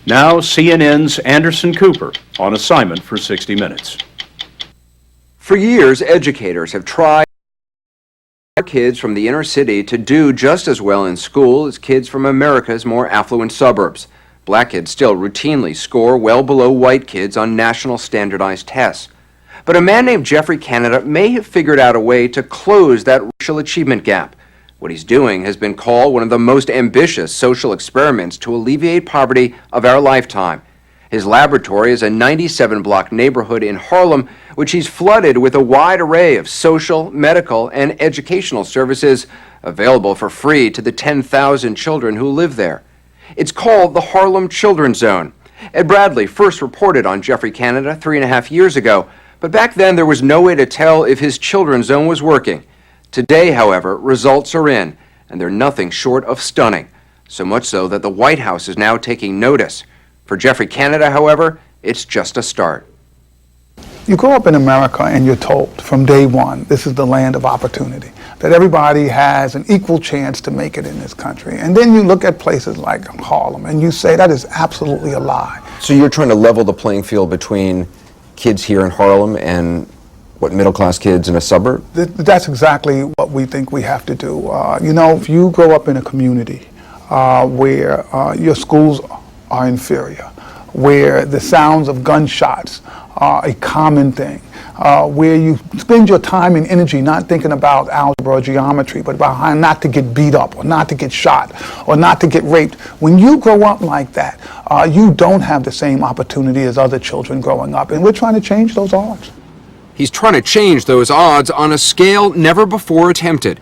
Now, CNN's Anderson Cooper on assignment for 60 Minutes. For years, educators have tried kids from the inner city to do just as well in school as kids from America's more affluent suburbs. Black kids still routinely score well below white kids on national standardized tests. But a man named Geoffrey Canada may have figured out a way to close that racial achievement gap. What he's doing has been called one of the most ambitious social experiments to alleviate poverty of our lifetime. His laboratory is a 97-block neighborhood in Harlem, which he's flooded with a wide array of social, medical, and educational services available for free to the 10,000 children who live there. It's called the Harlem Children's Zone. Ed Bradley first reported on Geoffrey Canada 3.5 years ago, but back then there was no way to tell if his Children's Zone was working. Today, however, results are in, and they're nothing short of stunning. So much so that the White House is now taking notice. For Geoffrey Canada, however, it's just a start. You grow up in America and you're told from day one, this is the land of opportunity, that everybody has an equal chance to make it in this country. And then you look at places like Harlem and you say that is absolutely a lie. So you're trying to level the playing field between kids here in Harlem and middle-class kids in a suburb? That's exactly what we think we have to do. If you grow up in a community where your schools are inferior, where the sounds of gunshots are a common thing, where you spend your time and energy not thinking about algebra or geometry, but about how not to get beat up or not to get shot or not to get raped. When you grow up like that, you don't have the same opportunity as other children growing up, and we're trying to change those odds. He's trying to change those odds on a scale never before attempted.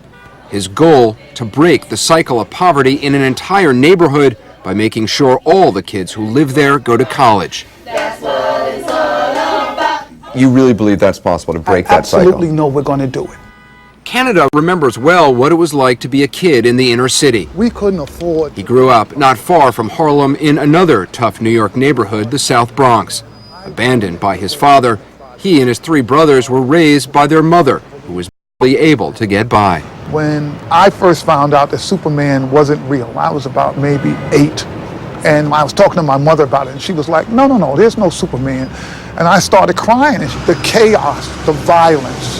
His goal, to break the cycle of poverty in an entire neighborhood by making sure all the kids who live there go to college. That's what it's all about. You really believe that's possible, to break that cycle? Absolutely know we're going to do it. Canada remembers well what it was like to be a kid in the inner city. We couldn't afford. He grew up not far from Harlem in another tough New York neighborhood, the South Bronx. Abandoned by his father, he and his 3 brothers were raised by their mother, who was barely able to get by. When I first found out that Superman wasn't real, I was about maybe 8. And I was talking to my mother about it, and she was like, no, there's no Superman. And I started crying. And the chaos, the violence,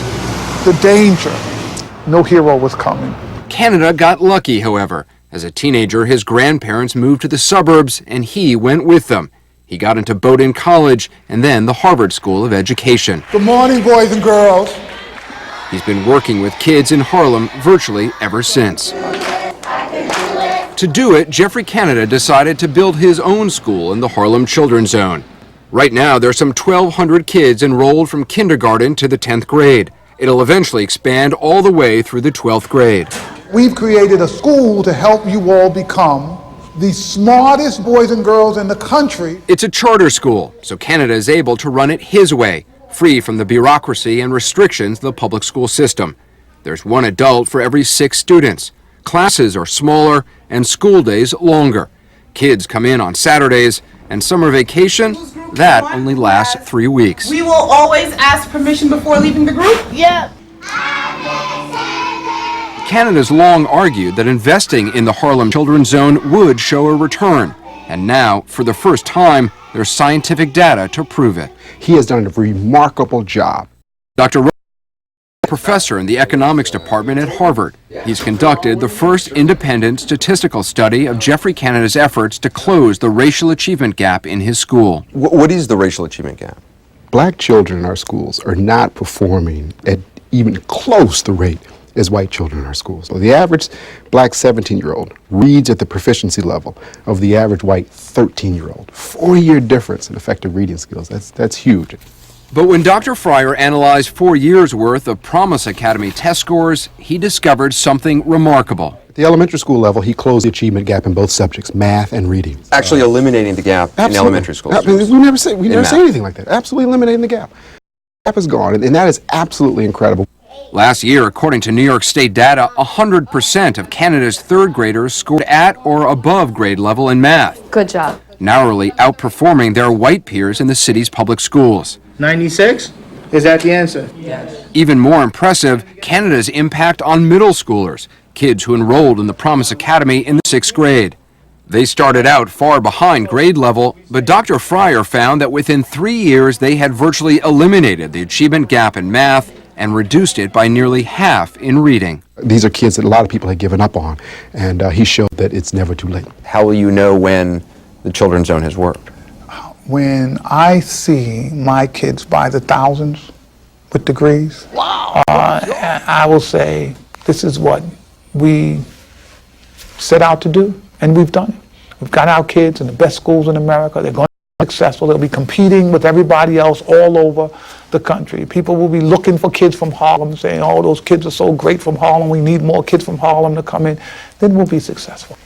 the danger, no hero was coming. Canada got lucky, however. As a teenager, his grandparents moved to the suburbs, and he went with them. He got into Bowdoin College and then the Harvard School of Education. Good morning, boys and girls. He's been working with kids in Harlem virtually ever since. To do it, Geoffrey Canada decided to build his own school in the Harlem Children's Zone. Right now, there's some 1,200 kids enrolled from kindergarten to the 10th grade. It'll eventually expand all the way through the 12th grade. We've created a school to help you all become the smartest boys and girls in the country. It's a charter school, so Canada is able to run it his way, free from the bureaucracy and restrictions of the public school system. There's 1 adult for every 6 students. Classes are smaller and school days longer. Kids come in on Saturdays, and summer vacation, that only lasts 3 weeks. We will always ask permission before leaving the group? Yeah. Canada's long argued that investing in the Harlem Children's Zone would show a return. And now, for the first time, there's scientific data to prove it. He has done a remarkable job. Dr. Rowe is a professor in the economics department at Harvard. He's conducted the first independent statistical study of Geoffrey Canada's efforts to close the racial achievement gap in his school. What is the racial achievement gap? Black children in our schools are not performing at even close the rate as white children in our schools. So the average black 17-year-old reads at the proficiency level of the average white 13-year-old. 4-year difference in effective reading skills. That's huge. But when Dr. Fryer analyzed 4 years' worth of Promise Academy test scores, he discovered something remarkable. At the elementary school level, he closed the achievement gap in both subjects, math and reading. Actually eliminating the gap in elementary school. We never say anything like that. Absolutely eliminating the gap. The gap is gone, and that is absolutely incredible. Last year, according to New York State data, 100% of Canada's 3rd graders scored at or above grade level in math. Good job. Narrowly outperforming their white peers in the city's public schools. 96? Is that the answer? Yes. Even more impressive, Canada's impact on middle schoolers, kids who enrolled in the Promise Academy in the 6th grade. They started out far behind grade level, but Dr. Fryer found that within 3 years they had virtually eliminated the achievement gap in math and reduced it by nearly half in reading. These are kids that a lot of people had given up on, and he showed that it's never too late. How will you know when the Children's Zone has worked? When I see my kids by the thousands with degrees, I will say this is what we set out to do, and we've done it. We've got our kids in the best schools in America. They're going to be successful. They'll be competing with everybody else all over the country. People will be looking for kids from Harlem, saying, oh, those kids are so great from Harlem. We need more kids from Harlem to come in. Then we'll be successful.